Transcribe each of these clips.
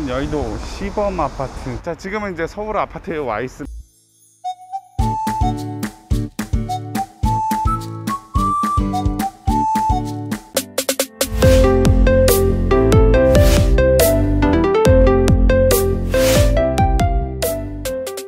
여의도 시범 아파트. 자, 지금은 이제 서울 아파트에 와 있습니다.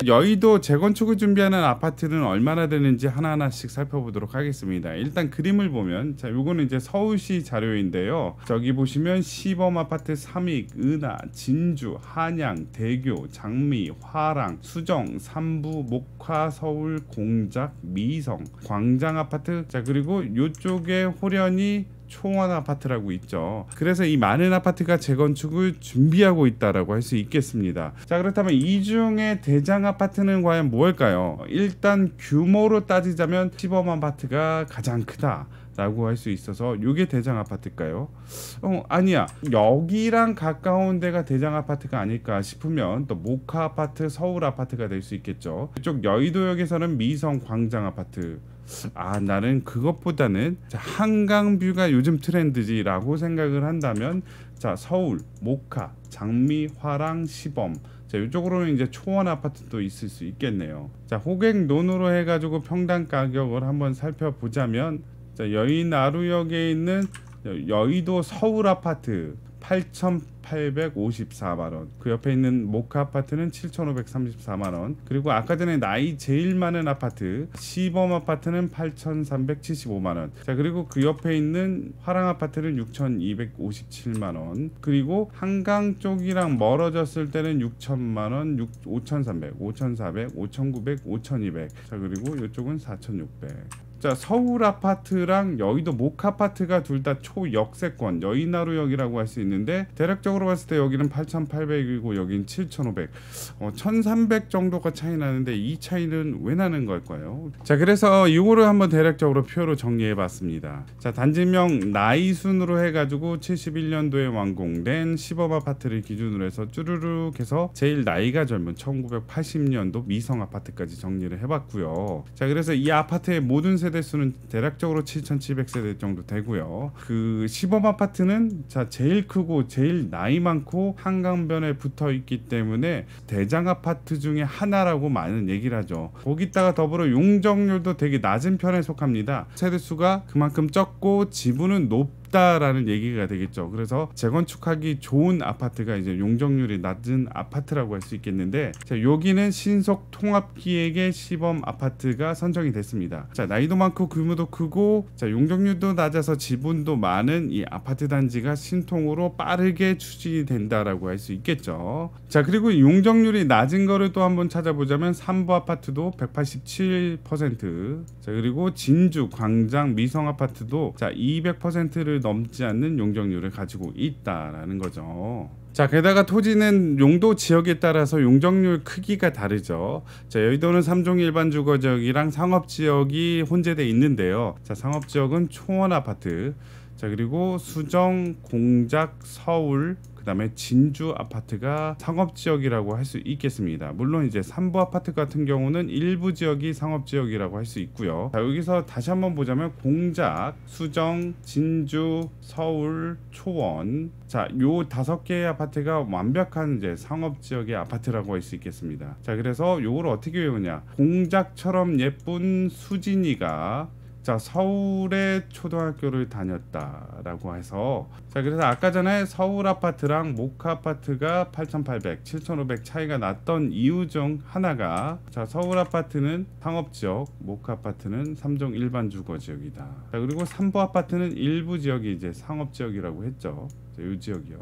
여의도 재건축을 준비하는 아파트는 얼마나 되는지 하나하나씩 살펴보도록 하겠습니다. 일단 그림을 보면, 자, 요거는 이제 서울시 자료인데요. 저기 보시면 시범 아파트 삼익, 은하, 진주, 한양, 대교, 장미, 화랑, 수정, 삼부, 목화, 서울, 공작, 미성, 광장 아파트. 자, 그리고 요쪽에 호련이 초원 아파트라고 있죠. 그래서 이 많은 아파트가 재건축을 준비하고 있다라고 할 수 있겠습니다. 자, 그렇다면 이 중에 대장 아파트는 과연 뭘까요? 일단 규모로 따지자면 시범 아파트가 가장 크다 라고 할 수 있어서 요게 대장 아파트일까요? 아니야, 여기랑 가까운 데가 대장 아파트가 아닐까 싶으면 또 모카 아파트, 서울 아파트가 될 수 있겠죠. 이쪽 여의도역에서는 미성, 광장 아파트. 나는 그것보다는 한강뷰가 요즘 트렌드지라고 생각을 한다면, 자, 서울, 모카, 장미, 화랑, 시범. 자, 이쪽으로는 이제 초원 아파트도 있을 수 있겠네요. 자, 호객논으로 해가지고 평당 가격을 한번 살펴보자면, 자, 여의나루역에 있는 여의도 서울 아파트 8,854만원, 그 옆에 있는 모카 아파트는 7,534만원, 그리고 아까 전에 나이 제일 많은 아파트 시범 아파트는 8,375만원, 자, 그리고 그 옆에 있는 화랑 아파트는 6,257만원, 그리고 한강 쪽이랑 멀어졌을 때는 6,000만원, 5,300, 5,400, 5,900, 5,200, 자, 그리고 이쪽은 4,600. 자, 서울 아파트랑 여의도 모카 아파트가 둘 다 초역세권 여의나루역이라고 할 수 있는데, 대략적으로 봤을 때 여기는 8,800이고 여기는 7,500, 1,300 정도가 차이 나는데 이 차이는 왜 나는 걸까요? 자, 그래서 이거를 한번 대략적으로 표로 정리해 봤습니다. 자, 단지명 나이 순으로 해가지고 71년도에 완공된 시범 아파트를 기준으로 해서 쭈르륵 해서 제일 나이가 젊은 1980년도 미성 아파트까지 정리를 해봤고요. 자, 그래서 이 아파트의 모든 세대 수는 대략적으로 7,700세대 정도 되고요. 그 시범 아파트는, 자, 제일 크고 제일 나이 많고 한강변에 붙어 있기 때문에 대장 아파트 중에 하나라고 많은 얘기를 하죠. 거기다가 더불어 용적률도 되게 낮은 편에 속합니다. 세대 수가 그만큼 적고 지분은 높다라는 얘기가 되겠죠. 그래서 재건축하기 좋은 아파트가 이제 용적률이 낮은 아파트라고 할 수 있겠는데, 자, 여기는 신속 통합기획의 시범 아파트가 선정이 됐습니다. 자, 나이도 많고 규모도 크고, 자, 용적률도 낮아서 지분도 많은 이 아파트 단지가 신통으로 빠르게 추진이 된다라고 할 수 있겠죠. 자, 그리고 용적률이 낮은 거를 또 한번 찾아보자면 삼부 아파트도 187%, 자, 그리고 진주, 광장, 미성 아파트도, 자, 200%를 넘지 않는 용적률을 가지고 있다라는 거죠. 자, 게다가 토지는 용도 지역에 따라서 용적률 크기가 다르죠. 자, 여의도는 3종 일반 주거지역이랑 상업지역이 혼재되어 있는데요. 자, 상업지역은 초원 아파트, 자, 그리고 수정, 공작, 서울, 그다음에 진주 아파트가 상업지역이라고 할 수 있겠습니다. 물론 이제 삼부 아파트 같은 경우는 일부 지역이 상업지역이라고 할 수 있고요. 자, 여기서 다시 한번 보자면 공작, 수정, 진주, 서울, 초원, 자, 요 5개의 아파트가 완벽한 이제 상업지역의 아파트라고 할 수 있겠습니다. 자, 그래서 요걸 어떻게 외우냐, 공작처럼 예쁜 수진이가, 자, 서울의 초등학교를 다녔다라고 해서, 자, 그래서 아까 전에 서울 아파트랑 모카 아파트가 8,800, 7,500 차이가 났던 이유 중 하나가, 자, 서울 아파트는 상업지역, 모카 아파트는 3종 일반 주거지역이다. 자, 그리고 삼부 아파트는 일부 지역이 이제 상업지역이라고 했죠. 자, 이 지역이요.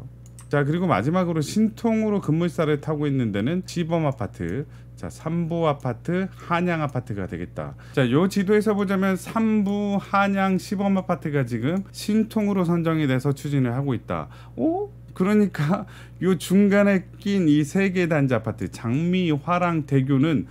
자, 그리고 마지막으로 신통으로 급물살을 타고 있는 데는 시범 아파트, 자, 삼부 아파트, 한양 아파트가 되겠다. 자, 요 지도에서 보자면 삼부, 한양, 시범 아파트가 지금 신통으로 선정이 돼서 추진을 하고 있다. 그러니까 요 중간에 낀 이 3개 단지 아파트 장미, 화랑, 대교는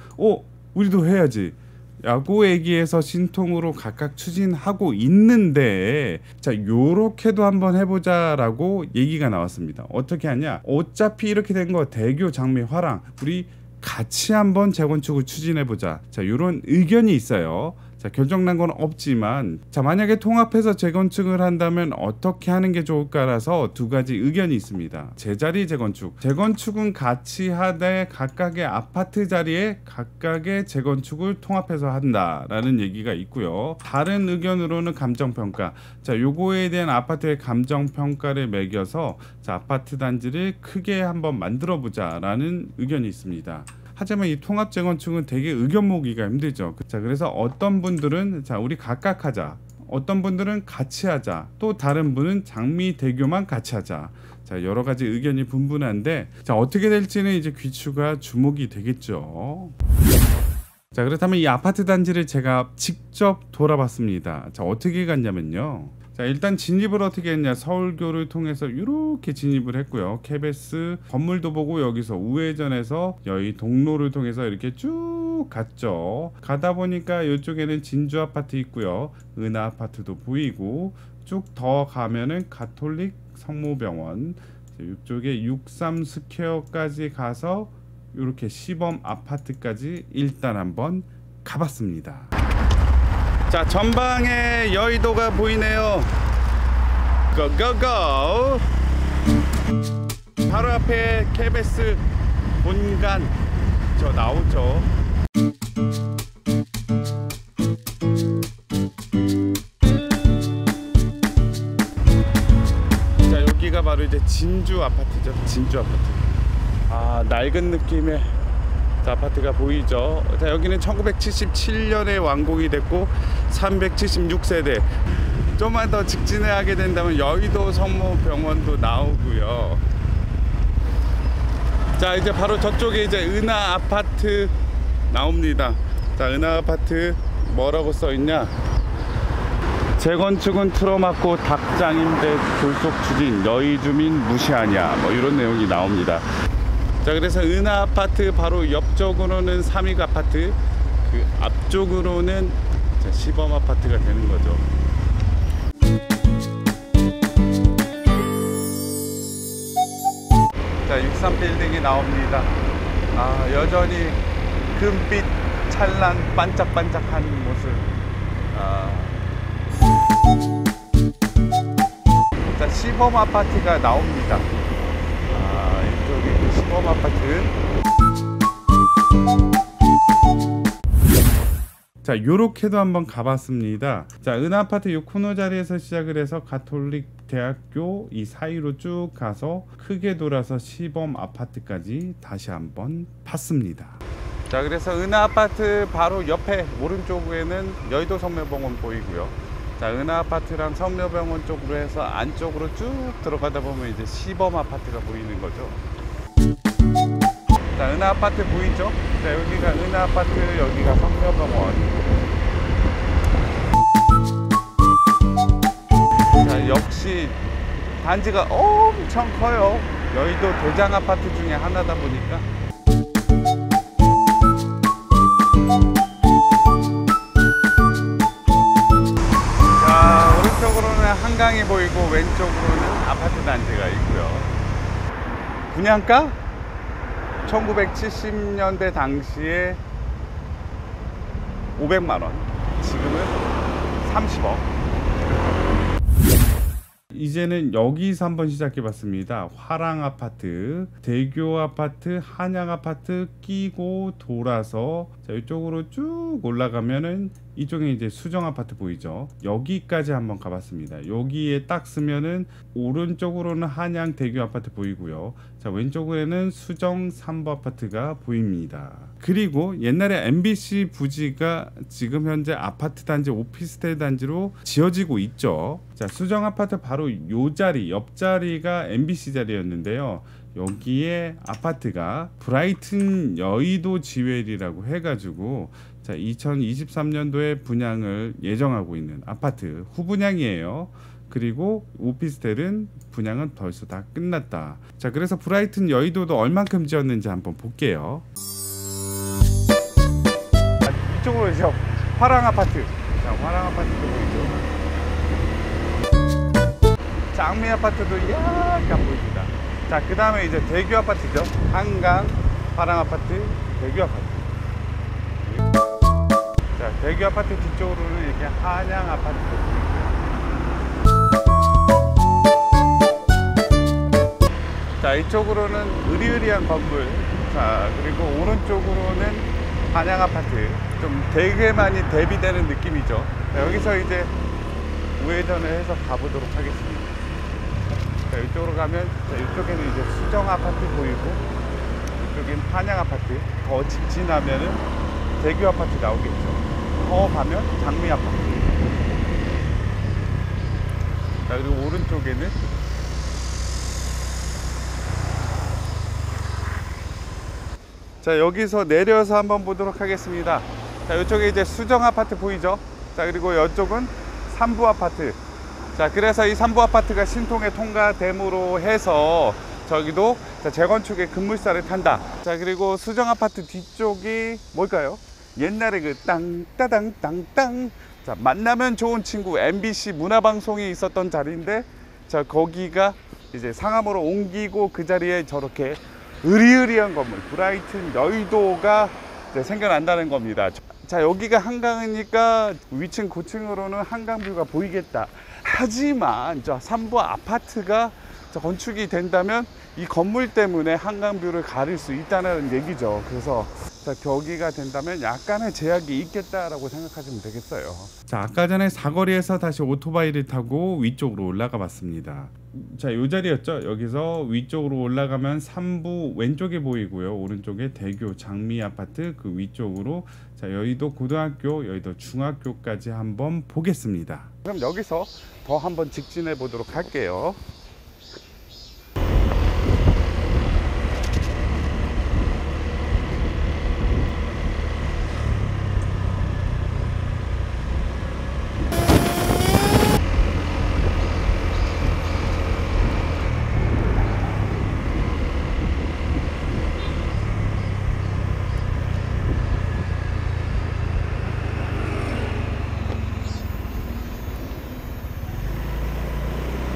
우리도 해야지 라고 얘기해서 신통으로 각각 추진하고 있는데, 자, 요렇게도 한번 해보자 라고 얘기가 나왔습니다. 어떻게 하냐, 어차피 이렇게 된 거 대교, 장미, 화랑 우리 같이 한번 재건축을 추진해보자, 자, 요런 의견이 있어요. 자, 결정난 건 없지만, 자, 만약에 통합해서 재건축을 한다면 어떻게 하는 게 좋을까라서 두 가지 의견이 있습니다. 제자리 재건축. 재건축은 같이 하되 각각의 아파트 자리에 각각의 재건축을 통합해서 한다라는 얘기가 있고요. 다른 의견으로는 감정평가. 자, 요거에 대한 아파트의 감정평가를 매겨서 자, 아파트 단지를 크게 한번 만들어 보자라는 의견이 있습니다. 하지만 이 통합 재건축은 되게 의견 모으기가 힘들죠. 자, 그래서 어떤 분들은 자, 우리 각각 하자, 어떤 분들은 같이 하자, 또 다른 분은 장미 대교만 같이 하자. 자, 여러 가지 의견이 분분한데, 자, 어떻게 될지는 이제 귀추가 주목이 되겠죠. 자, 그렇다면 이 아파트 단지를 제가 직접 돌아봤습니다. 자, 어떻게 갔냐면요, 자, 일단 진입을 어떻게 했냐, 서울교를 통해서 이렇게 진입을 했고요. KBS 건물도 보고 여기서 우회전해서 여기 동로를 통해서 이렇게 쭉 갔죠. 가다 보니까 이쪽에는 진주 아파트 있고요, 은하 아파트도 보이고, 쭉 더 가면은 가톨릭 성모병원, 이쪽에 63 스퀘어까지 가서 이렇게 시범 아파트까지 일단 한번 가봤습니다. 자, 전방에 여의도가 보이네요. 고고고. 바로 앞에 KBS 본관 저 나오죠. 자, 여기가 바로 이제 진주 아파트죠. 진주 아파트. 아, 낡은 느낌의 아파트가 보이죠. 자, 여기는 1977년에 완공이 됐고 376세대. 좀만 더 직진을 하게 된다면 여의도 성모병원도 나오고요. 자, 이제 바로 저쪽에 이제 은하 아파트 나옵니다. 자, 은하 아파트 뭐라고 써있냐, 재건축은 틀어막고 닭장임대 졸속 추진, 여의 주민 무시하냐, 뭐 이런 내용이 나옵니다. 자, 그래서 은하 아파트 바로 옆쪽으로는 삼익 아파트, 그 앞쪽으로는 시범 아파트가 되는 거죠. 자, 63 빌딩이 나옵니다. 아, 여전히 금빛 찬란 반짝반짝한 모습. 자, 시범 아파트가 나옵니다. 이쪽이 시범 아파트. 자, 요렇게도 한번 가봤습니다. 자, 은하 아파트 요 코너 자리에서 시작을 해서 가톨릭 대학교 이 사이로 쭉 가서 크게 돌아서 시범 아파트까지 다시 한번 봤습니다. 자, 그래서 은하 아파트 바로 옆에 오른쪽에는 여의도 성모병원 보이고요. 자, 은하 아파트랑 성모병원 쪽으로 해서 안쪽으로 쭉 들어가다 보면 이제 시범 아파트가 보이는 거죠. 자, 은하 아파트 보이죠? 자, 여기가 은하 아파트, 여기가 성모병원. 자, 역시 단지가 엄청 커요. 여의도 대장 아파트 중에 하나다 보니까. 자, 오른쪽으로는 한강이 보이고 왼쪽으로는 아파트 단지가 있고요. 분양가 1970년대 당시에 500만원, 지금은 30억. 이제는 여기서 한번 시작해 봤습니다. 화랑 아파트, 대교 아파트, 한양 아파트 끼고 돌아서 자, 이쪽으로 쭉 올라가면은 이쪽에 이제 수정 아파트 보이죠? 여기까지 한번 가봤습니다. 여기에 딱 쓰면은 오른쪽으로는 한양 대교 아파트 보이고요. 자, 왼쪽에는 수정 3부 아파트가 보입니다. 그리고 옛날에 MBC 부지가 지금 현재 아파트 단지, 오피스텔 단지로 지어지고 있죠. 자, 수정 아파트 바로 요 자리, 옆자리가 MBC 자리였는데요. 여기에 아파트가 브라이튼 여의도 지웰이라고 해가지고 자, 2023년도에 분양을 예정하고 있는 아파트 후분양이에요. 그리고 오피스텔은 분양은 벌써 다 끝났다. 자, 그래서 브라이튼 여의도도 얼만큼 지었는지 한번 볼게요. 이쪽으로 이제 화랑 아파트. 자, 화랑 아파트도 보이죠. 장미 아파트도 약간 보입니다. 자, 그 다음에 이제 대교 아파트죠. 한강 화랑 아파트, 대교 아파트. 자, 자, 대규 아파트 뒤쪽으로는 이렇게 한양 아파트도 보이고요. 자, 이쪽으로는 으리으리한 건물. 자, 그리고 오른쪽으로는 한양 아파트. 좀 되게 많이 대비되는 느낌이죠. 자, 여기서 이제 우회전을 해서 가보도록 하겠습니다. 자, 이쪽으로 가면, 자, 이쪽에는 이제 수정 아파트 보이고, 이쪽엔 한양 아파트. 더 직진하면은 대규 아파트 나오겠죠. 더 가면 장미 아파트. 자, 그리고 오른쪽에는 자, 여기서 내려서 한번 보도록 하겠습니다. 자, 이쪽에 이제 수정 아파트 보이죠? 자, 그리고 이쪽은 삼부 아파트. 자, 그래서 이 삼부 아파트가 신통에 통과됨으로 해서 저기도 자, 재건축의 급물살을 탄다. 자, 그리고 수정 아파트 뒤쪽이 뭘까요? 옛날에 그 땅따당 땅땅, 자, 만나면 좋은 친구 MBC 문화방송이 있었던 자리인데, 자, 거기가 이제 상암으로 옮기고 그 자리에 저렇게 으리으리한 건물, 브라이튼 여의도가 이제 생겨난다는 겁니다. 자, 여기가 한강이니까 위층 고층으로는 한강뷰가 보이겠다. 하지만 저 삼부 아파트가 건축이 된다면 이 건물 때문에 한강뷰를 가릴 수 있다는 얘기죠. 그래서 자, 거기가 된다면 약간의 제약이 있겠다라고 생각하시면 되겠어요. 자, 아까 전에 사거리에서 다시 오토바이를 타고 위쪽으로 올라가 봤습니다. 자, 이 자리였죠. 여기서 위쪽으로 올라가면 3부 왼쪽에 보이고요. 오른쪽에 대교 장미 아파트, 그 위쪽으로 자, 여의도 고등학교, 여의도 중학교까지 한번 보겠습니다. 그럼 여기서 더 한번 직진해 보도록 할게요.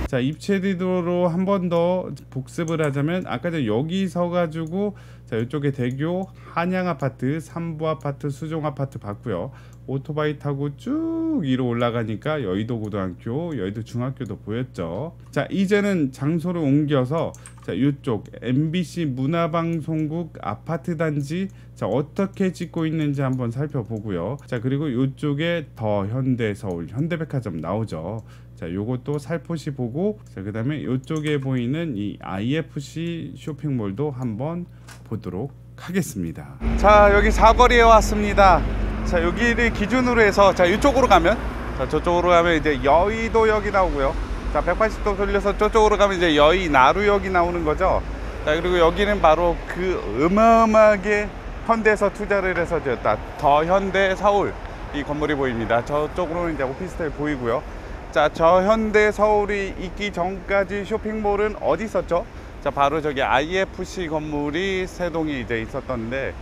자, 입체디도로 한 번 더 복습을 하자면 아까 전 여기 서가지고 자, 이쪽에 대교 한양 아파트, 삼부 아파트, 수정 아파트 봤고요. 오토바이 타고 쭉 위로 올라가니까 여의도 고등학교, 여의도 중학교도 보였죠. 자, 이제는 장소를 옮겨서 자, 이쪽 MBC 문화방송국 아파트 단지 자, 어떻게 짓고 있는지 한번 살펴보고요. 자, 그리고 이쪽에 더 현대서울, 현대백화점 나오죠. 자, 요것도 살포시 보고, 자, 그 다음에 이쪽에 보이는 이 IFC 쇼핑몰도 한번 보도록 하겠습니다. 자, 여기 사거리에 왔습니다. 자, 여기를 기준으로 해서 자, 이쪽으로 가면, 자, 저쪽으로 가면 이제 여의도역이 나오고요. 자, 180도 돌려서 저쪽으로 가면 이제 여의나루역이 나오는 거죠. 자, 그리고 여기는 바로 그 어마어마하게 현대에서 투자를 해서 지었다 더 현대 서울 이 건물이 보입니다. 저쪽으로는 이제 오피스텔 보이고요. 자, 저 현대 서울이 있기 전까지 쇼핑몰은 어디 있었죠? 자, 바로 저기 IFC 건물이 세 동이 이제 있었던데,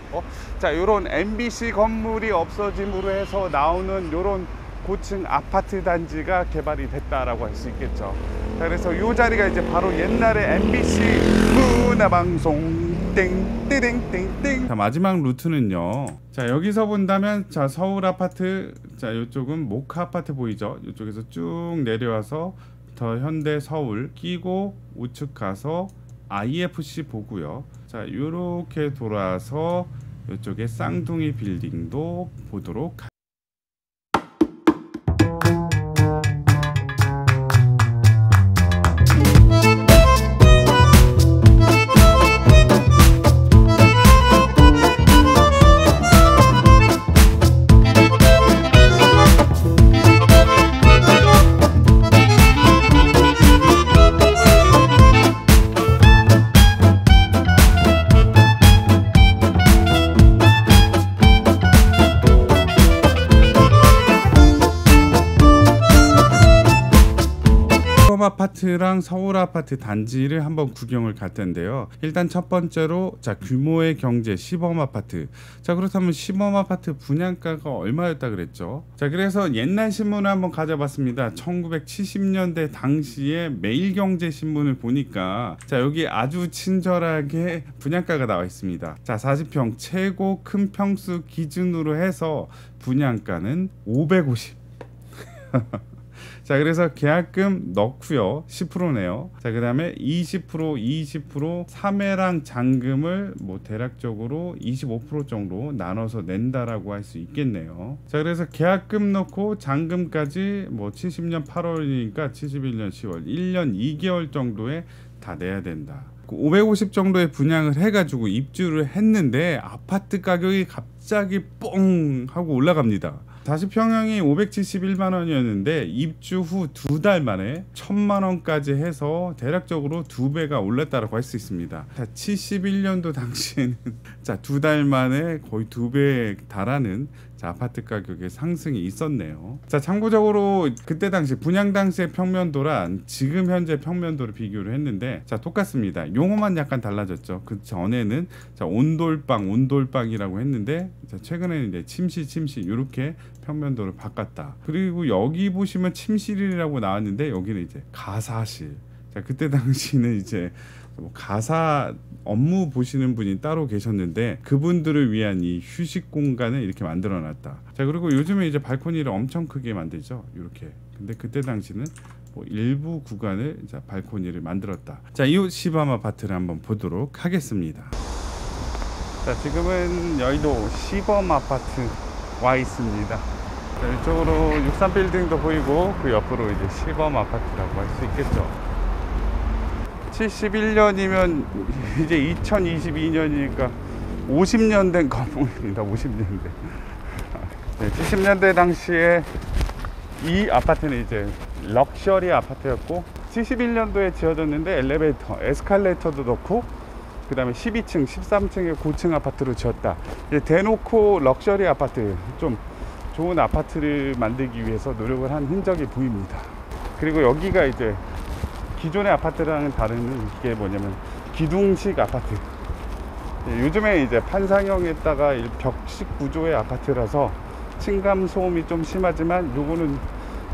자, 요런 MBC 건물이 없어짐으로 해서 나오는 요런 고층 아파트 단지가 개발이 됐다라고 할 수 있겠죠. 자, 그래서 요 자리가 이제 바로 옛날에 MBC 문화방송 땡땡땡땡. 자, 마지막 루트는요. 자, 여기서 본다면 자, 서울 아파트, 자, 이쪽은 모카 아파트 보이죠? 이쪽에서 쭉 내려와서 더 현대 서울 끼고 우측 가서 IFC 보고요. 자, 요렇게 돌아서 이쪽에 쌍둥이 빌딩도 보도록 하겠습니다. 아파트랑 서울 아파트 단지를 한번 구경을 갈 텐데요. 일단 첫 번째로 자, 규모의 경제 시범 아파트. 자, 그렇다면 시범 아파트 분양가가 얼마였다 그랬죠? 자, 그래서 옛날 신문을 한번 가져봤습니다. 1970년대 당시에 매일경제 신문을 보니까 자, 여기 아주 친절하게 분양가가 나와 있습니다. 자, 40평 최고 큰 평수 기준으로 해서 분양가는 550. 자, 그래서 계약금 넣고요. 10%네요. 자, 그 다음에 20%, 20%, 3회랑 잔금을 뭐 대략적으로 25% 정도 나눠서 낸다라고 할 수 있겠네요. 자, 그래서 계약금 넣고 잔금까지 뭐 70년 8월이니까 71년 10월 1년 2개월 정도에 다 내야 된다. 550 정도의 분양을 해가지고 입주를 했는데 아파트 가격이 갑자기 뽕 하고 올라갑니다. 40평형이 571만 원이었는데 입주 후 2달 만에 1000만 원까지 해서 대략적으로 2배가 올랐다고 할 수 있습니다. 71년도 당시에는 자, 2달 만에 거의 2배에 달하는 자, 아파트 가격의 상승이 있었네요. 자, 참고적으로 그때 당시 분양 당시의 평면도랑 지금 현재 평면도를 비교를 했는데 자, 똑같습니다. 용어만 약간 달라졌죠. 그 전에는 자, 온돌방이라고 했는데 자, 최근에는 이제 침실 이렇게 평면도를 바꿨다. 그리고 여기 보시면 침실이라고 나왔는데 여기는 이제 가사실. 자, 그때 당시는 이제 가사 업무 보시는 분이 따로 계셨는데 그분들을 위한 이 휴식 공간을 이렇게 만들어 놨다. 자, 그리고 요즘에 이제 발코니를 엄청 크게 만들죠. 이렇게. 근데 그때 당시는 뭐 일부 구간을 자, 발코니를 만들었다. 자, 이 시범 아파트를 한번 보도록 하겠습니다. 자, 지금은 여의도 시범 아파트 와 있습니다. 자, 이쪽으로 63빌딩도 보이고 그 옆으로 이제 시범 아파트라고 할 수 있겠죠. 71년이면 이제 2022년이니까 50년 된 건물입니다. 50년 된. 네, 70년대 당시에 이 아파트는 이제 럭셔리 아파트였고 71년도에 지어졌는데 엘리베이터, 에스컬레이터도 넣고 그 다음에 12층, 13층의 고층 아파트로 지었다. 이제 대놓고 럭셔리 아파트, 좀 좋은 아파트를 만들기 위해서 노력을 한 흔적이 보입니다. 그리고 여기가 이제 기존의 아파트랑은 다른 게 뭐냐면 기둥식 아파트. 요즘에 이제 판상형에다가 벽식 구조의 아파트라서 층간 소음이 좀 심하지만 요거는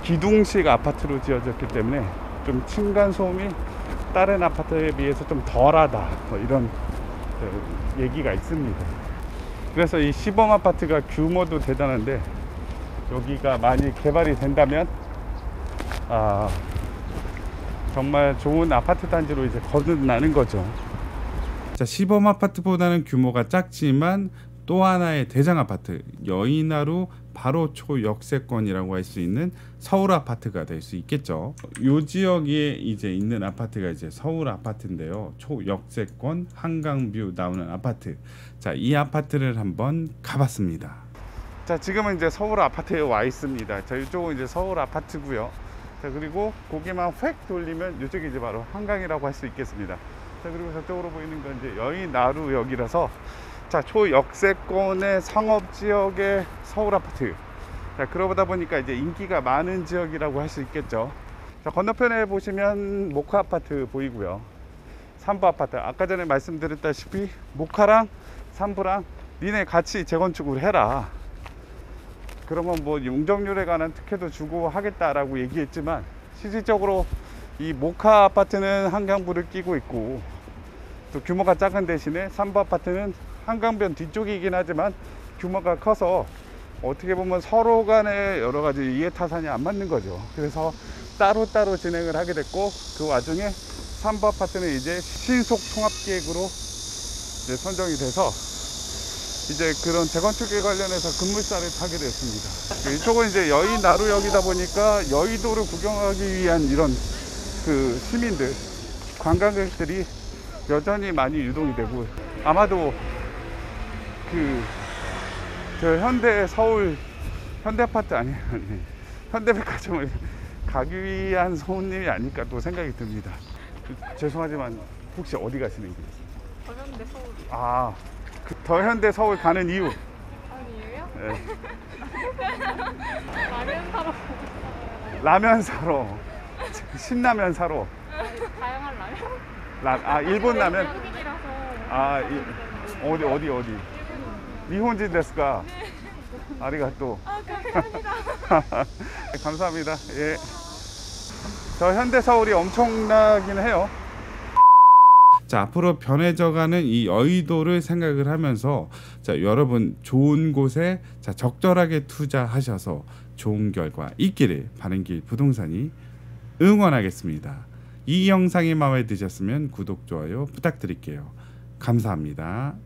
기둥식 아파트로 지어졌기 때문에 좀 층간 소음이 다른 아파트에 비해서 좀 덜하다, 뭐 이런 얘기가 있습니다. 그래서 이 시범 아파트가 규모도 대단한데 여기가 많이 개발이 된다면 정말 좋은 아파트 단지로 이제 거듭나는 거죠. 자, 시범 아파트보다는 규모가 작지만 또 하나의 대장 아파트, 여의나루 바로 초역세권이라고 할 수 있는 서울 아파트가 될 수 있겠죠. 이 지역에 이제 있는 아파트가 이제 서울 아파트인데요. 초역세권 한강뷰 나오는 아파트. 자, 이 아파트를 한번 가봤습니다. 자, 지금은 이제 서울 아파트에 와 있습니다. 자, 이쪽은 이제 서울 아파트고요. 자, 그리고 고개만 획 돌리면 이쪽이 이제 바로 한강이라고 할 수 있겠습니다. 자, 그리고 저쪽으로 보이는 건 이제 여의나루역이라서 자, 초역세권의 상업지역의 서울 아파트. 자, 그러다 보니까 이제 인기가 많은 지역이라고 할 수 있겠죠. 자, 건너편에 보시면 모카 아파트 보이고요. 삼부 아파트. 아까 전에 말씀드렸다시피 모카랑 삼부랑 니네 같이 재건축을 해라. 그러면 뭐 용적률에 관한 특혜도 주고 하겠다라고 얘기했지만 실질적으로 이 모카 아파트는 한강뷰를 끼고 있고 또 규모가 작은 대신에 삼부 아파트는 한강변 뒤쪽이긴 하지만 규모가 커서 어떻게 보면 서로 간에 여러 가지 이해타산이 안 맞는 거죠. 그래서 따로따로 진행을 하게 됐고 그 와중에 삼부 아파트는 이제 신속 통합계획으로 이제 선정이 돼서 이제 그런 재건축에 관련해서 급물살을 타게 됐습니다. 이쪽은 이제 여의나루역이다 보니까 여의도를 구경하기 위한 이런 그 시민들, 관광객들이 여전히 많이 유동이 되고 아마도 저 현대 서울 현대아파트 아니 현대백화점을 가기 위한 손님이 아닐까 또 생각이 듭니다. 죄송하지만 혹시 어디 가시는 길이세요? 더현대 서울이요. 아, 그 더현대 서울 가는 이유? 가는 이유요? 네. 라면 사러. 라면 사러. 신라면 사러. 다양한 라면? 일본 라면. 한국인이라서. 어디? 니혼진 데스까? 아리가또. 감사합니다. 감사합니다. 예. 저 현대서울이 엄청나긴 해요. 자, 앞으로 변해져가는 이 여의도를 생각을 하면서 자, 여러분 좋은 곳에 자, 적절하게 투자하셔서 좋은 결과 있기를 바른길 부동산이 응원하겠습니다. 이 영상이 마음에 드셨으면 구독, 좋아요 부탁드릴게요. 감사합니다.